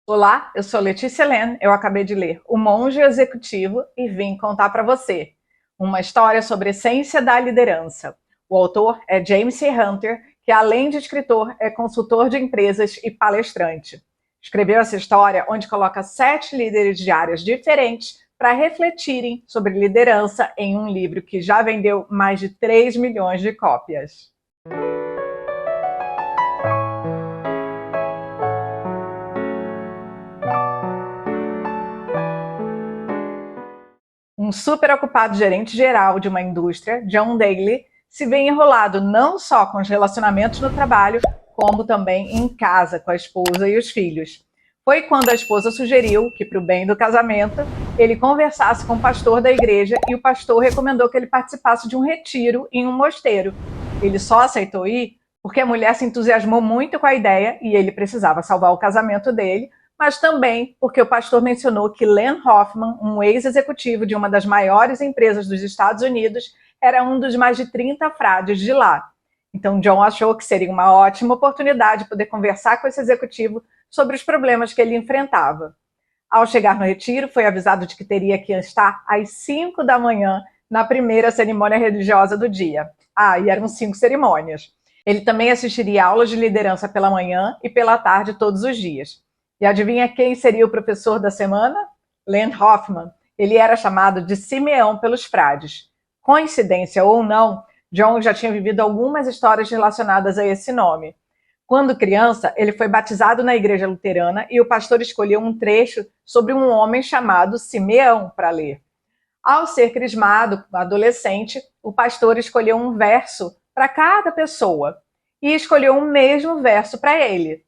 Olá, eu sou Letícia Len. Eu acabei de ler O Monge Executivo e vim contar para você uma história sobre a essência da liderança. O autor é James C. Hunter, que além de escritor, é consultor de empresas e palestrante. Escreveu essa história onde coloca 7 líderes de áreas diferentes para refletirem sobre liderança em um livro que já vendeu mais de 3 milhões de cópias. Um super ocupado gerente geral de uma indústria, John Daly, se vê enrolado não só com os relacionamentos no trabalho, como também em casa com a esposa e os filhos. Foi quando a esposa sugeriu que, para o bem do casamento, ele conversasse com o pastor da igreja e o pastor recomendou que ele participasse de um retiro em um mosteiro. Ele só aceitou ir porque a mulher se entusiasmou muito com a ideia e ele precisava salvar o casamento dele, mas também porque o pastor mencionou que Len Hoffman, um ex-executivo de uma das maiores empresas dos Estados Unidos, era um dos mais de 30 frades de lá. Então John achou que seria uma ótima oportunidade poder conversar com esse executivo sobre os problemas que ele enfrentava. Ao chegar no retiro, foi avisado de que teria que estar às 5 da manhã na primeira cerimônia religiosa do dia. E eram 5 cerimônias. Ele também assistiria aulas de liderança pela manhã e pela tarde todos os dias. E adivinha quem seria o professor da semana? Len Hoffman. Ele era chamado de Simeão pelos frades. Coincidência ou não, John já tinha vivido algumas histórias relacionadas a esse nome. Quando criança, ele foi batizado na igreja luterana e o pastor escolheu um trecho sobre um homem chamado Simeão para ler. Ao ser crismado, adolescente, o pastor escolheu um verso para cada pessoa e escolheu o mesmo verso para ele.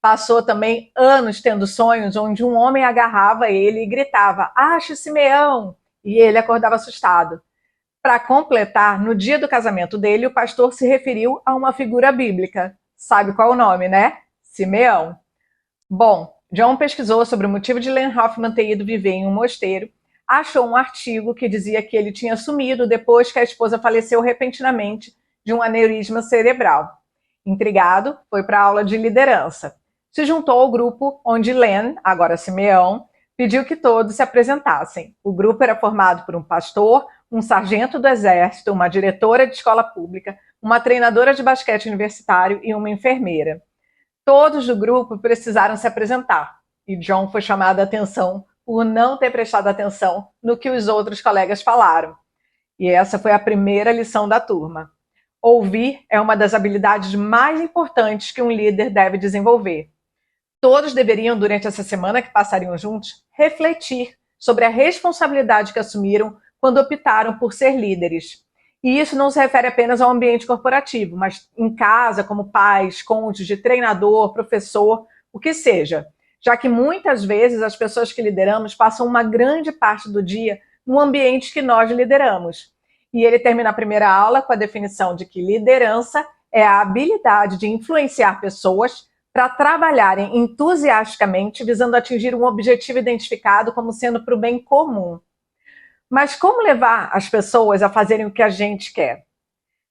Passou também anos tendo sonhos onde um homem agarrava ele e gritava: "Ache Simeão!" E ele acordava assustado. Para completar, no dia do casamento dele, o pastor se referiu a uma figura bíblica. Sabe qual é o nome, né? Simeão. Bom, John pesquisou sobre o motivo de Len Hoffman ter ido viver em um mosteiro, achou um artigo que dizia que ele tinha sumido depois que a esposa faleceu repentinamente de um aneurisma cerebral. Intrigado, foi para a aula de liderança. Se juntou ao grupo onde Len, agora Simeão, pediu que todos se apresentassem. O grupo era formado por um pastor, um sargento do exército, uma diretora de escola pública, uma treinadora de basquete universitário e uma enfermeira. Todos do grupo precisaram se apresentar, e John foi chamado a atenção por não ter prestado atenção no que os outros colegas falaram. E essa foi a primeira lição da turma. Ouvir é uma das habilidades mais importantes que um líder deve desenvolver. Todos deveriam, durante essa semana que passariam juntos, refletir sobre a responsabilidade que assumiram quando optaram por ser líderes. E isso não se refere apenas ao ambiente corporativo, mas em casa, como pais, cônjuge, treinador, professor, o que seja. Já que muitas vezes as pessoas que lideramos passam uma grande parte do dia no ambiente que nós lideramos. E ele termina a primeira aula com a definição de que liderança é a habilidade de influenciar pessoas para trabalharem entusiasticamente visando atingir um objetivo identificado como sendo para o bem comum. Mas como levar as pessoas a fazerem o que a gente quer?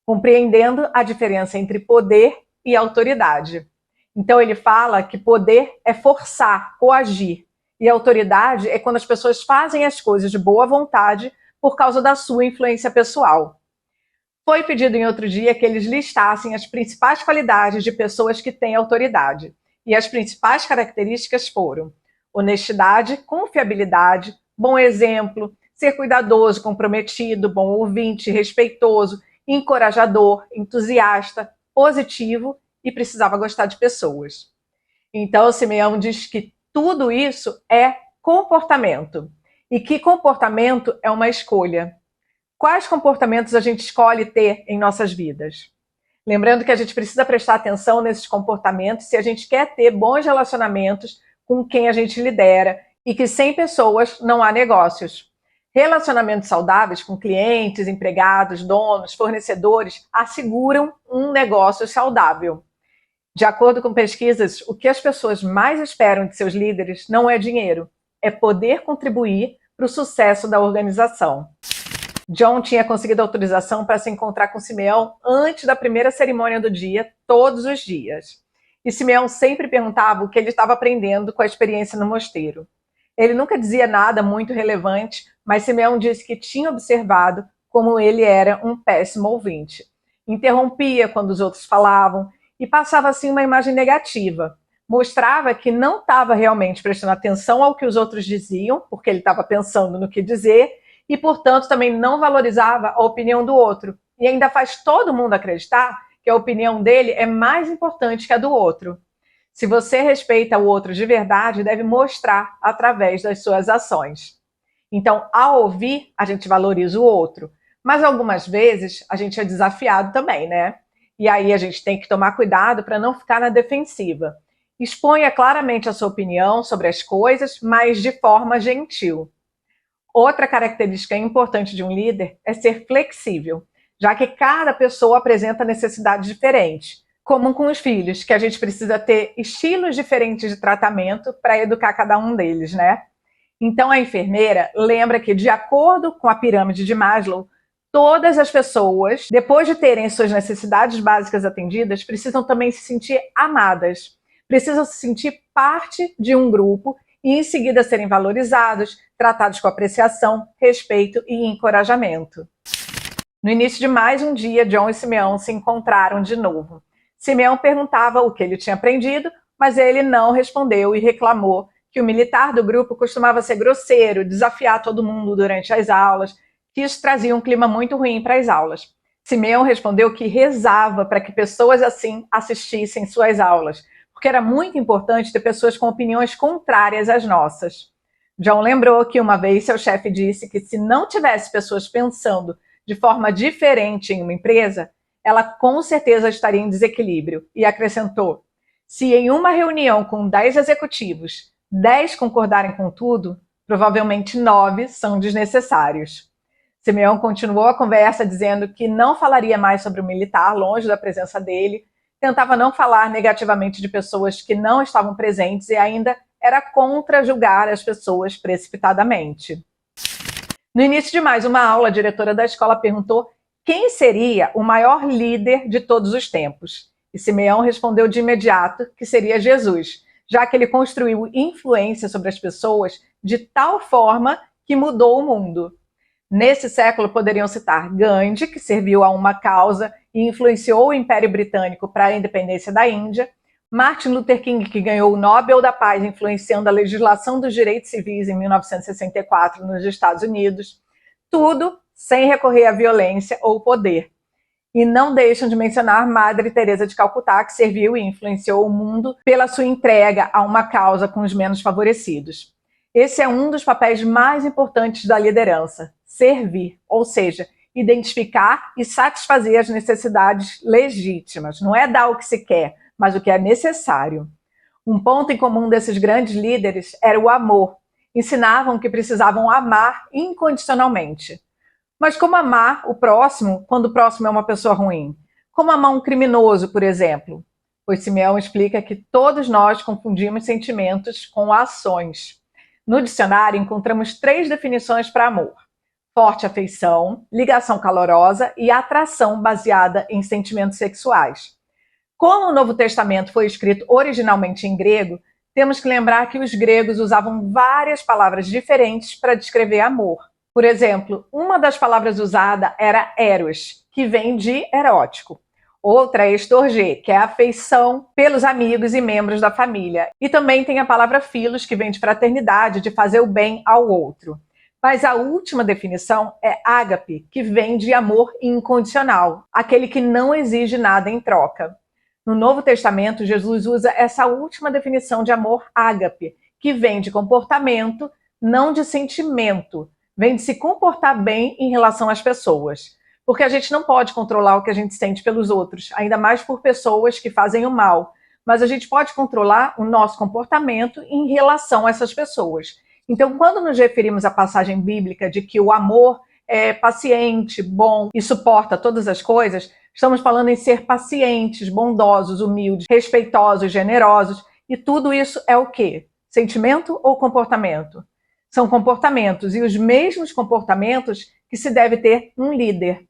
Compreendendo a diferença entre poder e autoridade. Então ele fala que poder é forçar, coagir, e autoridade é quando as pessoas fazem as coisas de boa vontade por causa da sua influência pessoal. Foi pedido em outro dia que eles listassem as principais qualidades de pessoas que têm autoridade. E as principais características foram honestidade, confiabilidade, bom exemplo, ser cuidadoso, comprometido, bom ouvinte, respeitoso, encorajador, entusiasta, positivo e precisava gostar de pessoas. Então, o Simeão diz que tudo isso é comportamento e que comportamento é uma escolha. Quais comportamentos a gente escolhe ter em nossas vidas? Lembrando que a gente precisa prestar atenção nesses comportamentos se a gente quer ter bons relacionamentos com quem a gente lidera e que sem pessoas não há negócios. Relacionamentos saudáveis com clientes, empregados, donos, fornecedores asseguram um negócio saudável. De acordo com pesquisas, o que as pessoas mais esperam de seus líderes não é dinheiro, é poder contribuir para o sucesso da organização. John tinha conseguido autorização para se encontrar com Simeão antes da primeira cerimônia do dia, todos os dias. e Simeão sempre perguntava o que ele estava aprendendo com a experiência no mosteiro. Ele nunca dizia nada muito relevante, mas Simeão disse que tinha observado como ele era um péssimo ouvinte. Interrompia quando os outros falavam e passava assim uma imagem negativa. Mostrava que não estava realmente prestando atenção ao que os outros diziam, porque ele estava pensando no que dizer, e, portanto, também não valorizava a opinião do outro. E ainda faz todo mundo acreditar que a opinião dele é mais importante que a do outro. Se você respeita o outro de verdade, deve mostrar através das suas ações. Então, ao ouvir, a gente valoriza o outro. Mas algumas vezes a gente é desafiado também, né? E aí a gente tem que tomar cuidado para não ficar na defensiva. Exponha claramente a sua opinião sobre as coisas, mas de forma gentil. Outra característica importante de um líder é ser flexível, já que cada pessoa apresenta necessidades diferentes, como com os filhos, que a gente precisa ter estilos diferentes de tratamento para educar cada um deles, né? Então a enfermeira lembra que, de acordo com a pirâmide de Maslow, todas as pessoas, depois de terem suas necessidades básicas atendidas, precisam também se sentir amadas, precisam se sentir parte de um grupo e em seguida serem valorizados, tratados com apreciação, respeito e encorajamento. No início de mais um dia, John e Simeão se encontraram de novo. Simeão perguntava o que ele tinha aprendido, mas ele não respondeu e reclamou que o militar do grupo costumava ser grosseiro, desafiar todo mundo durante as aulas, que isso trazia um clima muito ruim para as aulas. Simeão respondeu que rezava para que pessoas assim assistissem suas aulas, porque era muito importante ter pessoas com opiniões contrárias às nossas. John lembrou que uma vez seu chefe disse que se não tivesse pessoas pensando de forma diferente em uma empresa, ela com certeza estaria em desequilíbrio, e acrescentou: se em uma reunião com 10 executivos, 10 concordarem com tudo, provavelmente 9 são desnecessários. Simeão continuou a conversa dizendo que não falaria mais sobre o militar longe da presença dele, tentava não falar negativamente de pessoas que não estavam presentes e ainda era contra julgar as pessoas precipitadamente. No início de mais uma aula, a diretora da escola perguntou quem seria o maior líder de todos os tempos. E Simeão respondeu de imediato que seria Jesus, já que ele construiu influência sobre as pessoas de tal forma que mudou o mundo. Nesse século poderiam citar Gandhi, que serviu a uma causa e influenciou o Império Britânico para a independência da Índia, Martin Luther King, que ganhou o Nobel da Paz influenciando a legislação dos direitos civis em 1964 nos Estados Unidos, tudo sem recorrer à violência ou poder. E não deixam de mencionar Madre Teresa de Calcutá, que serviu e influenciou o mundo pela sua entrega a uma causa com os menos favorecidos. Esse é um dos papéis mais importantes da liderança, servir, ou seja, identificar e satisfazer as necessidades legítimas. Não é dar o que se quer, mas o que é necessário. Um ponto em comum desses grandes líderes era o amor. Ensinavam que precisavam amar incondicionalmente. Mas como amar o próximo quando o próximo é uma pessoa ruim? Como amar um criminoso, por exemplo? Pois Simeão explica que todos nós confundimos sentimentos com ações. No dicionário encontramos 3 definições para amor: forte afeição, ligação calorosa e atração baseada em sentimentos sexuais. Como o Novo Testamento foi escrito originalmente em grego, temos que lembrar que os gregos usavam várias palavras diferentes para descrever amor. Por exemplo, uma das palavras usada era eros, que vem de erótico. Outra é estorger, que é a afeição pelos amigos e membros da família. E também tem a palavra philos, que vem de fraternidade, de fazer o bem ao outro. Mas a última definição é ágape, que vem de amor incondicional, aquele que não exige nada em troca. No Novo Testamento, Jesus usa essa última definição de amor ágape, que vem de comportamento, não de sentimento. Vem de se comportar bem em relação às pessoas. Porque a gente não pode controlar o que a gente sente pelos outros, ainda mais por pessoas que fazem o mal. Mas a gente pode controlar o nosso comportamento em relação a essas pessoas. Então, quando nos referimos à passagem bíblica de que o amor é paciente, bom e suporta todas as coisas, estamos falando em ser pacientes, bondosos, humildes, respeitosos, generosos. E tudo isso é o quê? Sentimento ou comportamento? São comportamentos, e os mesmos comportamentos que se deve ter um líder.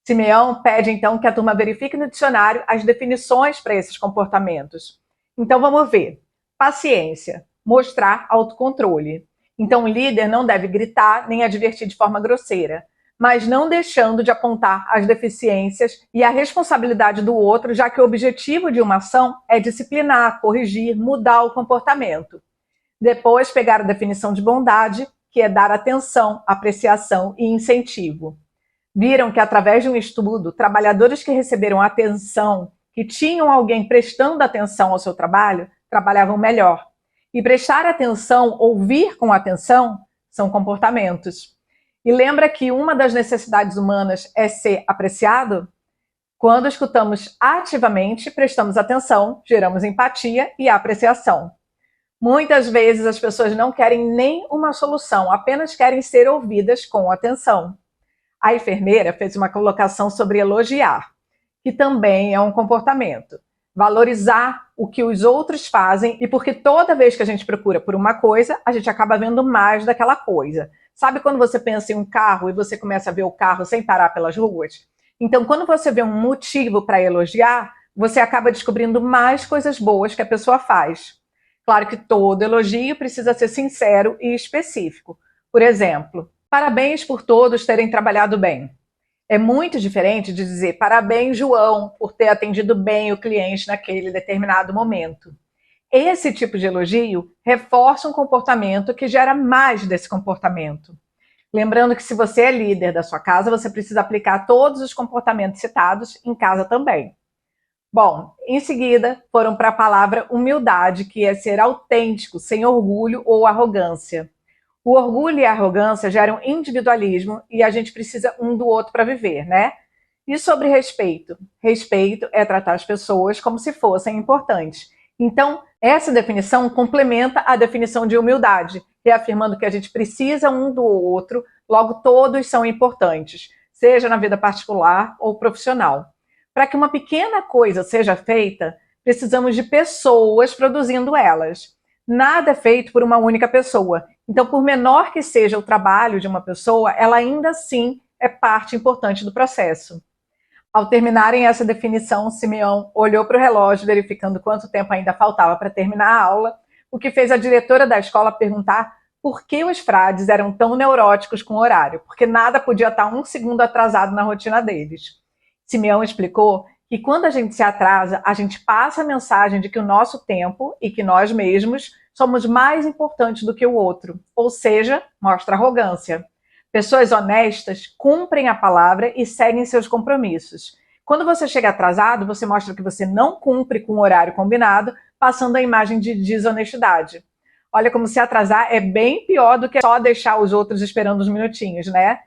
Simeão pede então que a turma verifique no dicionário as definições para esses comportamentos. Então vamos ver. Paciência, mostrar autocontrole. Então o líder não deve gritar nem advertir de forma grosseira, mas não deixando de apontar as deficiências e a responsabilidade do outro, já que o objetivo de uma ação é disciplinar, corrigir, mudar o comportamento. Depois, pegar a definição de bondade, que é dar atenção, apreciação e incentivo. Viram que, através de um estudo, trabalhadores que receberam atenção, que tinham alguém prestando atenção ao seu trabalho, trabalhavam melhor. E prestar atenção, ouvir com atenção, são comportamentos. E lembra que uma das necessidades humanas é ser apreciado? Quando escutamos ativamente, prestamos atenção, geramos empatia e apreciação. Muitas vezes as pessoas não querem nem uma solução, apenas querem ser ouvidas com atenção. A enfermeira fez uma colocação sobre elogiar, que também é um comportamento. Valorizar o que os outros fazem, e porque toda vez que a gente procura por uma coisa, a gente acaba vendo mais daquela coisa. Sabe quando você pensa em um carro e você começa a ver o carro sem parar pelas ruas? Então, quando você vê um motivo para elogiar, você acaba descobrindo mais coisas boas que a pessoa faz. Claro que todo elogio precisa ser sincero e específico. Por exemplo, parabéns por todos terem trabalhado bem. É muito diferente de dizer parabéns, João, por ter atendido bem o cliente naquele determinado momento. Esse tipo de elogio reforça um comportamento que gera mais desse comportamento. Lembrando que se você é líder da sua casa, você precisa aplicar todos os comportamentos citados em casa também. Bom, em seguida foram para a palavra humildade, que é ser autêntico, sem orgulho ou arrogância. O orgulho e a arrogância geram individualismo e a gente precisa um do outro para viver, né? E sobre respeito? Respeito é tratar as pessoas como se fossem importantes. Então, essa definição complementa a definição de humildade, reafirmando que a gente precisa um do outro, logo todos são importantes, seja na vida particular ou profissional. Para que uma pequena coisa seja feita, precisamos de pessoas produzindo elas. Nada é feito por uma única pessoa. Então, por menor que seja o trabalho de uma pessoa, ela ainda assim é parte importante do processo. Ao terminarem essa definição, Simeão olhou para o relógio, verificando quanto tempo ainda faltava para terminar a aula, o que fez a diretora da escola perguntar por que os frades eram tão neuróticos com o horário, porque nada podia estar um segundo atrasado na rotina deles. Simeão explicou que quando a gente se atrasa, a gente passa a mensagem de que o nosso tempo e que nós mesmos somos mais importantes do que o outro, ou seja, mostra arrogância. Pessoas honestas cumprem a palavra e seguem seus compromissos. Quando você chega atrasado, você mostra que você não cumpre com o horário combinado, passando a imagem de desonestidade. Olha, como se atrasar é bem pior do que só deixar os outros esperando uns minutinhos, né?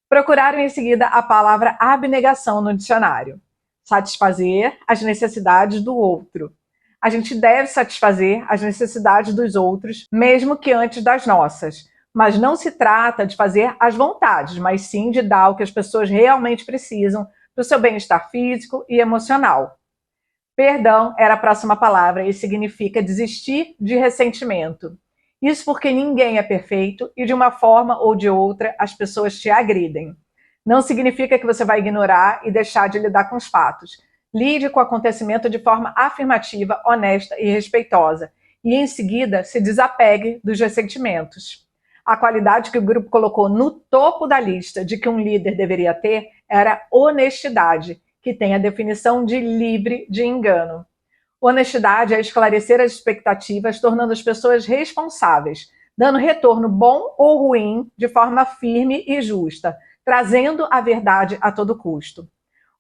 Procuraram em seguida a palavra abnegação no dicionário. Satisfazer as necessidades do outro. A gente deve satisfazer as necessidades dos outros, mesmo que antes das nossas. Mas não se trata de fazer as vontades, mas sim de dar o que as pessoas realmente precisam para o seu bem-estar físico e emocional. Perdão era a próxima palavra e significa desistir de ressentimento. Isso porque ninguém é perfeito e, de uma forma ou de outra, as pessoas te agridem. Não significa que você vai ignorar e deixar de lidar com os fatos. Lide com o acontecimento de forma afirmativa, honesta e respeitosa. E, em seguida, se desapegue dos ressentimentos. A qualidade que o grupo colocou no topo da lista de que um líder deveria ter era honestidade, que tem a definição de livre de engano. Honestidade é esclarecer as expectativas, tornando as pessoas responsáveis, dando retorno bom ou ruim de forma firme e justa, trazendo a verdade a todo custo.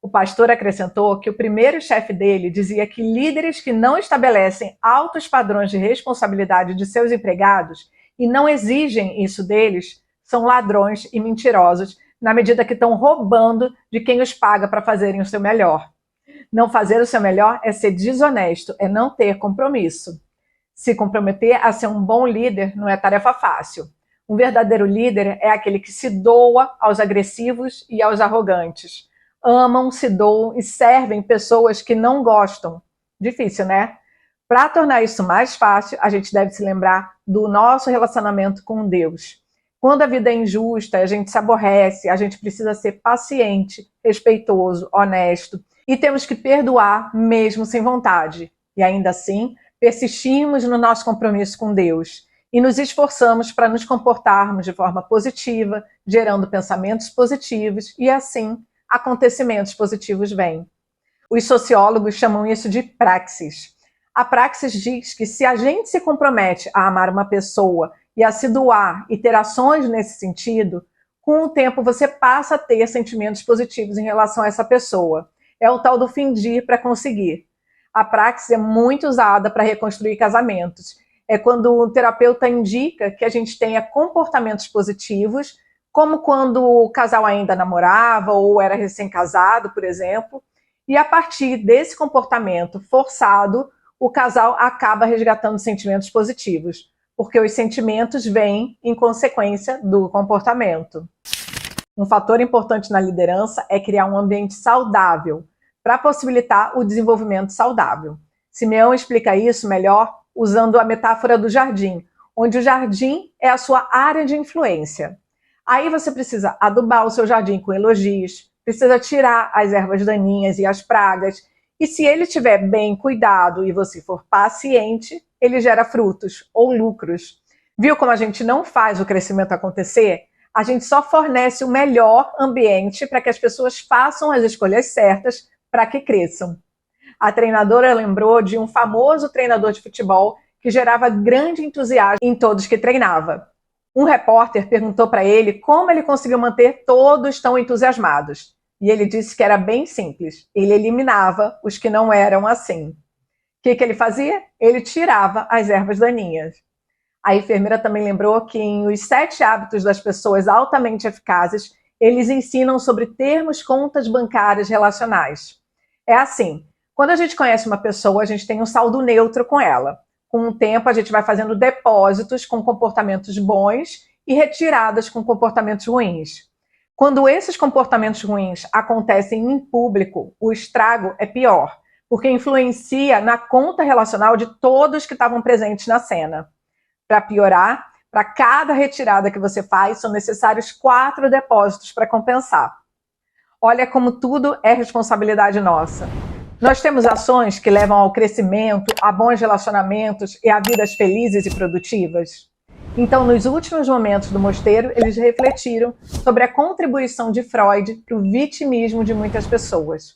O pastor acrescentou que o primeiro chefe dele dizia que líderes que não estabelecem altos padrões de responsabilidade de seus empregados e não exigem isso deles são ladrões e mentirosos, na medida que estão roubando de quem os paga para fazerem o seu melhor. Não fazer o seu melhor é ser desonesto, é não ter compromisso. Se comprometer a ser um bom líder não é tarefa fácil. Um verdadeiro líder é aquele que se doa aos agressivos e aos arrogantes. Amam, se doam e servem pessoas que não gostam. Difícil, né? Para tornar isso mais fácil, a gente deve se lembrar do nosso relacionamento com Deus. Quando a vida é injusta, a gente se aborrece, a gente precisa ser paciente, respeitoso, honesto. E temos que perdoar mesmo sem vontade. E ainda assim, persistimos no nosso compromisso com Deus e nos esforçamos para nos comportarmos de forma positiva, gerando pensamentos positivos e assim acontecimentos positivos vêm. Os sociólogos chamam isso de praxis. A praxis diz que se a gente se compromete a amar uma pessoa e a se doar e ter ações nesse sentido, com o tempo você passa a ter sentimentos positivos em relação a essa pessoa. É o tal do fingir para conseguir. A praxis é muito usada para reconstruir casamentos. É quando o terapeuta indica que a gente tenha comportamentos positivos, como quando o casal ainda namorava ou era recém-casado, por exemplo, e a partir desse comportamento forçado, o casal acaba resgatando sentimentos positivos, porque os sentimentos vêm em consequência do comportamento. Um fator importante na liderança é criar um ambiente saudável, para possibilitar o desenvolvimento saudável. Simeão explica isso melhor usando a metáfora do jardim, onde o jardim é a sua área de influência. Aí você precisa adubar o seu jardim com elogios, precisa tirar as ervas daninhas e as pragas, e se ele estiver bem cuidado e você for paciente, ele gera frutos ou lucros. Viu como a gente não faz o crescimento acontecer? A gente só fornece o melhor ambiente para que as pessoas façam as escolhas certas para que cresçam. A treinadora lembrou de um famoso treinador de futebol que gerava grande entusiasmo em todos que treinava. Um repórter perguntou para ele como ele conseguiu manter todos tão entusiasmados. E ele disse que era bem simples. Ele eliminava os que não eram assim. O que ele fazia? Ele tirava as ervas daninhas. A enfermeira também lembrou que em Os 7 Hábitos das Pessoas Altamente Eficazes, eles ensinam sobre termos contas bancárias relacionais. É assim, quando a gente conhece uma pessoa, a gente tem um saldo neutro com ela. Com o tempo, a gente vai fazendo depósitos com comportamentos bons e retiradas com comportamentos ruins. Quando esses comportamentos ruins acontecem em público, o estrago é pior, porque influencia na conta relacional de todos que estavam presentes na cena. Para piorar, para cada retirada que você faz, são necessários 4 depósitos para compensar. Olha como tudo é responsabilidade nossa. Nós temos ações que levam ao crescimento, a bons relacionamentos e a vidas felizes e produtivas. Então, nos últimos momentos do mosteiro, eles refletiram sobre a contribuição de Freud para o vitimismo de muitas pessoas.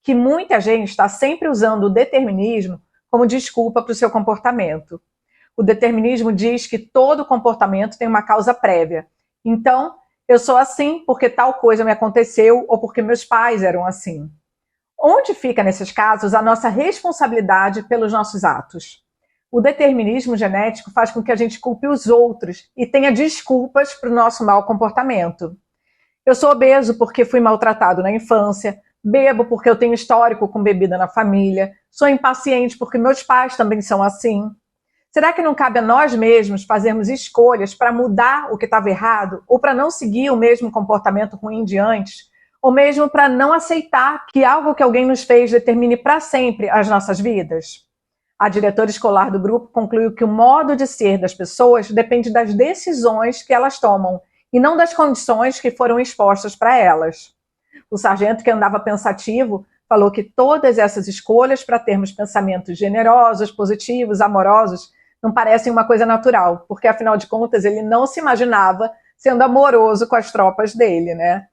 Que muita gente está sempre usando o determinismo como desculpa para o seu comportamento. O determinismo diz que todo comportamento tem uma causa prévia. Então, eu sou assim porque tal coisa me aconteceu ou porque meus pais eram assim. Onde fica, nesses casos, a nossa responsabilidade pelos nossos atos? O determinismo genético faz com que a gente culpe os outros e tenha desculpas para o nosso mau comportamento. Eu sou obeso porque fui maltratado na infância, bebo porque eu tenho histórico com bebida na família, sou impaciente porque meus pais também são assim. Será que não cabe a nós mesmos fazermos escolhas para mudar o que estava errado ou para não seguir o mesmo comportamento ruim de antes? Ou mesmo para não aceitar que algo que alguém nos fez determine para sempre as nossas vidas? A diretora escolar do grupo concluiu que o modo de ser das pessoas depende das decisões que elas tomam e não das condições que foram expostas para elas. O sargento, que andava pensativo, falou que todas essas escolhas para termos pensamentos generosos, positivos, amorosos, não parecem uma coisa natural, porque afinal de contas ele não se imaginava sendo amoroso com as tropas dele, né?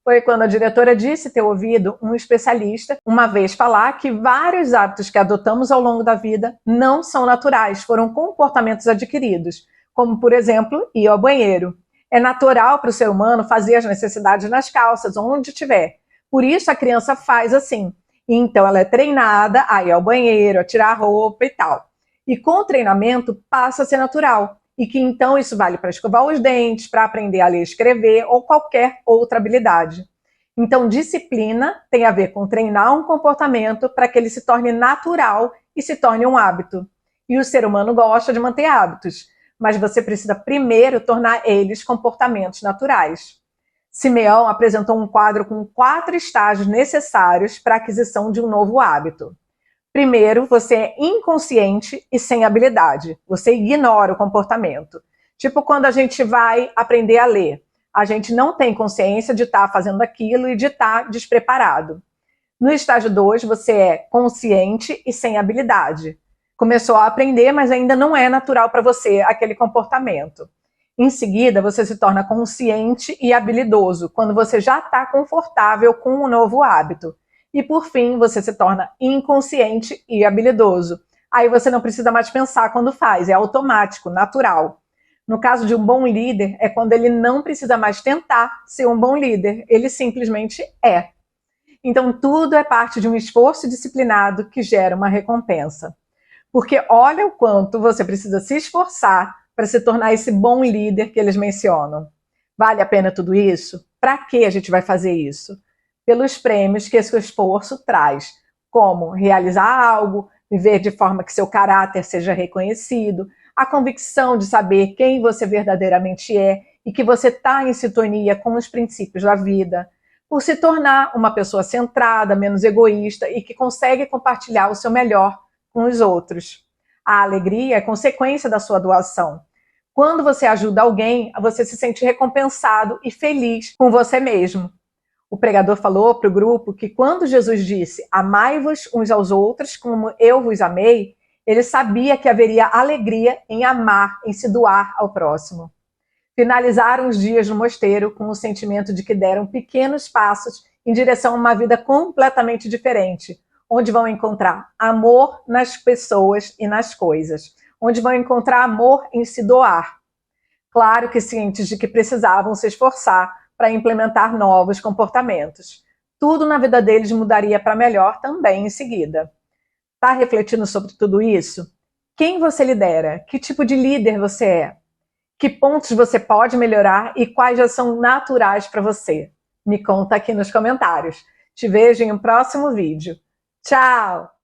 Foi quando a diretora disse ter ouvido um especialista uma vez falar que vários hábitos que adotamos ao longo da vida não são naturais, foram comportamentos adquiridos, como, por exemplo, ir ao banheiro. É natural para o ser humano fazer as necessidades nas calças, onde estiver. Por isso a criança faz assim. Então ela é treinada a ir ao banheiro, a tirar a roupa e tal. E com o treinamento passa a ser natural. E que então isso vale para escovar os dentes, para aprender a ler e escrever ou qualquer outra habilidade. Então disciplina tem a ver com treinar um comportamento para que ele se torne natural e se torne um hábito. E o ser humano gosta de manter hábitos, mas você precisa primeiro tornar eles comportamentos naturais. Simeão apresentou um quadro com 4 estágios necessários para a aquisição de um novo hábito. Primeiro, você é inconsciente e sem habilidade. Você ignora o comportamento. Tipo quando a gente vai aprender a ler. A gente não tem consciência de estar fazendo aquilo e de estar despreparado. No estágio 2, você é consciente e sem habilidade. Começou a aprender, mas ainda não é natural para você aquele comportamento. Em seguida, você se torna consciente e habilidoso, quando você já está confortável com um novo hábito. E por fim, você se torna inconsciente e habilidoso. Aí você não precisa mais pensar quando faz, é automático, natural. No caso de um bom líder, é quando ele não precisa mais tentar ser um bom líder, ele simplesmente é. Então, tudo é parte de um esforço disciplinado que gera uma recompensa. Porque olha o quanto você precisa se esforçar para se tornar esse bom líder que eles mencionam. Vale a pena tudo isso? Para que a gente vai fazer isso? Pelos prêmios que esse esforço traz, como realizar algo, viver de forma que seu caráter seja reconhecido, a convicção de saber quem você verdadeiramente é e que você está em sintonia com os princípios da vida, por se tornar uma pessoa centrada, menos egoísta e que consegue compartilhar o seu melhor com os outros. A alegria é consequência da sua doação. Quando você ajuda alguém, você se sente recompensado e feliz com você mesmo. O pregador falou para o grupo que quando Jesus disse amai-vos uns aos outros como eu vos amei, ele sabia que haveria alegria em amar, em se doar ao próximo. Finalizaram os dias no mosteiro com o sentimento de que deram pequenos passos em direção a uma vida completamente diferente, onde vão encontrar amor nas pessoas e nas coisas, onde vão encontrar amor em se doar. Claro que cientes de que precisavam se esforçar para implementar novos comportamentos. Tudo na vida deles mudaria para melhor também em seguida. Está refletindo sobre tudo isso? Quem você lidera? Que tipo de líder você é? Que pontos você pode melhorar e quais já são naturais para você? Me conta aqui nos comentários. Te vejo em um próximo vídeo. Tchau!